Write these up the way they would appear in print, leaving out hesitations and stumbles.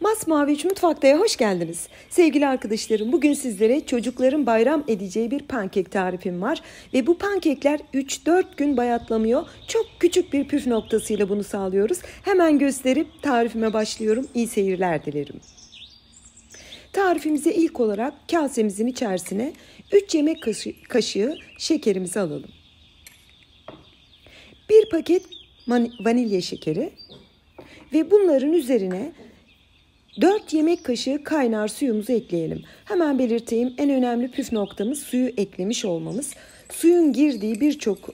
Masmavi Mutfakta'ya hoş geldiniz. Sevgili arkadaşlarım, bugün sizlere çocukların bayram edeceği bir pankek tarifim var. Ve bu pankekler 3-4 gün bayatlamıyor. Çok küçük bir püf noktasıyla bunu sağlıyoruz. Hemen gösterip tarifime başlıyorum. İyi seyirler dilerim. Tarifimize ilk olarak kasemizin içerisine 3 yemek kaşığı şekerimizi alalım. 1 paket vanilya şekeri ve bunların üzerine 4 yemek kaşığı kaynar suyumuzu ekleyelim. Hemen belirteyim, en önemli püf noktamız suyu eklemiş olmamız. Suyun girdiği birçok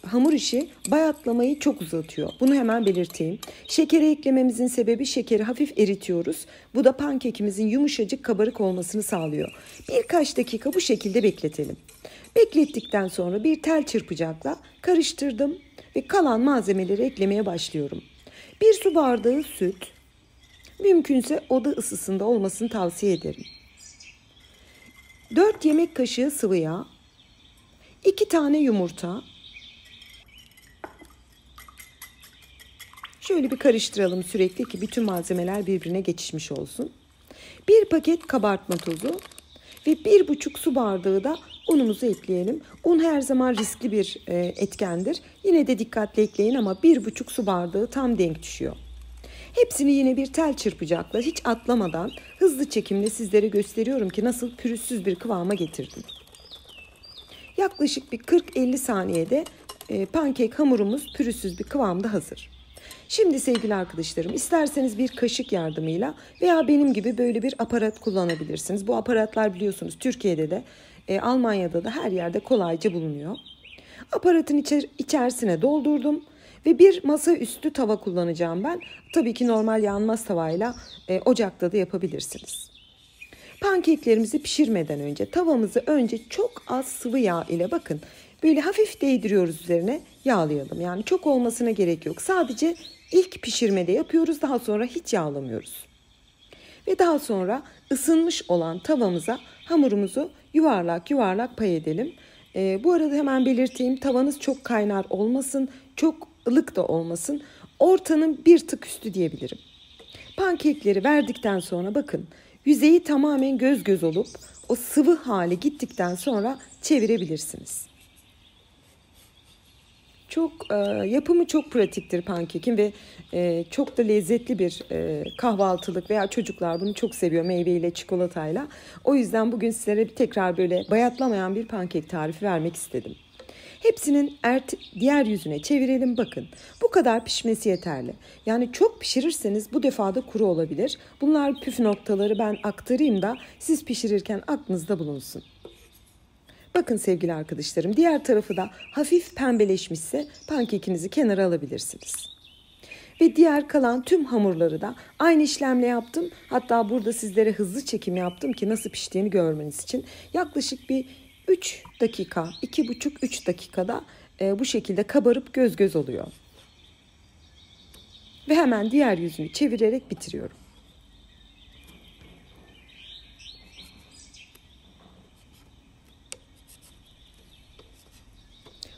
hamur işi bayatlamayı çok uzatıyor. Bunu hemen belirteyim. Şekeri eklememizin sebebi şekeri hafif eritiyoruz. Bu da pankekimizin yumuşacık kabarık olmasını sağlıyor. Birkaç dakika bu şekilde bekletelim. Beklettikten sonra bir tel çırpacakla karıştırdım ve kalan malzemeleri eklemeye başlıyorum. 1 su bardağı süt, mümkünse oda ısısında olmasını tavsiye ederim. 4 yemek kaşığı sıvı yağ, 2 tane yumurta. Şöyle bir karıştıralım sürekli ki bütün malzemeler birbirine geçişmiş olsun. 1 paket kabartma tozu ve 1,5 su bardağı da unumuzu ekleyelim. Un her zaman riskli bir etkendir. Yine de dikkatli ekleyin ama 1,5 su bardağı tam denk düşüyor. Hepsini yine bir tel çırpacakla hiç atlamadan hızlı çekimle sizlere gösteriyorum ki nasıl pürüzsüz bir kıvama getirdim. Yaklaşık bir 40-50 saniyede pankek hamurumuz pürüzsüz bir kıvamda hazır. Şimdi sevgili arkadaşlarım, isterseniz bir kaşık yardımıyla veya benim gibi böyle bir aparat kullanabilirsiniz. Bu aparatlar biliyorsunuz Türkiye'de de Almanya'da da her yerde kolayca bulunuyor. Aparatın içerisine doldurdum. Ve bir masaüstü tava kullanacağım ben. Tabii ki normal yanmaz tavayla ocakta da yapabilirsiniz. Pankeklerimizi pişirmeden önce tavamızı önce çok az sıvı yağ ile bakın böyle hafif değdiriyoruz, üzerine yağlayalım. Yani çok olmasına gerek yok. Sadece ilk pişirmede yapıyoruz, daha sonra hiç yağlamıyoruz. Ve daha sonra ısınmış olan tavamıza hamurumuzu yuvarlak yuvarlak pay edelim. Bu arada hemen belirteyim, tavanız çok kaynar olmasın, çok ılık da olmasın. Ortanın bir tık üstü diyebilirim. Pankekleri verdikten sonra bakın yüzeyi tamamen göz göz olup o sıvı hali gittikten sonra çevirebilirsiniz. Yapımı çok pratiktir pankekin ve çok da lezzetli bir kahvaltılık veya çocuklar bunu çok seviyor meyveyle, çikolatayla. O yüzden bugün sizlere tekrar böyle bayatlamayan bir pankek tarifi vermek istedim. Hepsinin diğer yüzüne çevirelim, bakın. Bu kadar pişmesi yeterli. Yani çok pişirirseniz bu defa da kuru olabilir. Bunlar püf noktaları, ben aktarayım da siz pişirirken aklınızda bulunsun. Bakın sevgili arkadaşlarım, diğer tarafı da hafif pembeleşmişse pankekinizi kenara alabilirsiniz. Ve diğer kalan tüm hamurları da aynı işlemle yaptım. Hatta burada sizlere hızlı çekim yaptım ki nasıl piştiğini görmeniz için. Yaklaşık bir 3 dakika, 2,5-3 dakikada bu şekilde kabarıp göz göz oluyor. Ve hemen diğer yüzünü çevirerek bitiriyorum.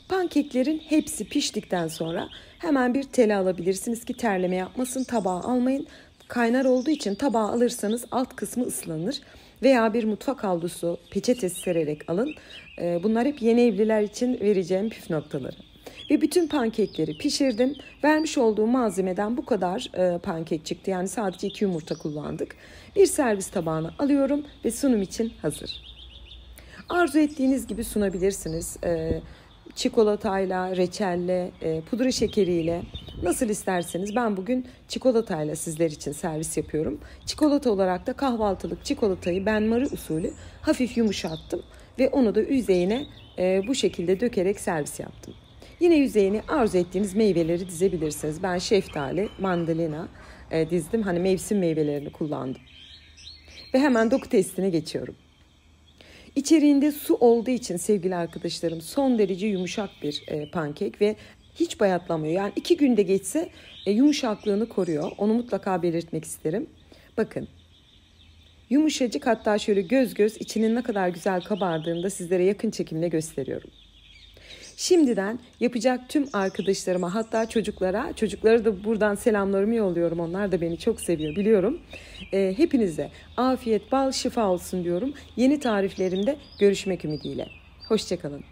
Pankeklerin hepsi piştikten sonra hemen bir tele alabilirsiniz ki terleme yapmasın. Tabağa almayın. Kaynar olduğu için tabağa alırsanız alt kısmı ıslanır. Veya bir mutfak havlusu, peçetesi sererek alın. Bunlar hep yeni evliler için vereceğim püf noktaları. Ve bütün pankekleri pişirdim. Vermiş olduğum malzemeden bu kadar pankek çıktı. Yani sadece 2 yumurta kullandık. Bir servis tabağına alıyorum ve sunum için hazır. Arzu ettiğiniz gibi sunabilirsiniz. Çikolatayla, reçelle, pudra şekeriyle nasıl isterseniz. Ben bugün çikolatayla sizler için servis yapıyorum. Çikolata olarak da kahvaltılık çikolatayı benmari usulü hafif yumuşattım ve onu da yüzeyine bu şekilde dökerek servis yaptım. Yine yüzeyine arzu ettiğiniz meyveleri dizebilirsiniz. Ben şeftali, mandalina dizdim. Hani mevsim meyvelerini kullandım. Ve hemen doku testine geçiyorum. İçeriğinde su olduğu için sevgili arkadaşlarım son derece yumuşak bir pankek ve hiç bayatlamıyor. Yani 2 günde geçse yumuşaklığını koruyor. Onu mutlaka belirtmek isterim. Bakın yumuşacık, hatta şöyle göz göz içinin ne kadar güzel kabardığını da sizlere yakın çekimle gösteriyorum. Şimdiden yapacak tüm arkadaşlarıma, hatta çocuklara da buradan selamlarımı yolluyorum. Onlar da beni çok seviyor biliyorum. Hepinize afiyet, bal, şifa olsun diyorum. Yeni tariflerimde görüşmek ümidiyle. Hoşça kalın.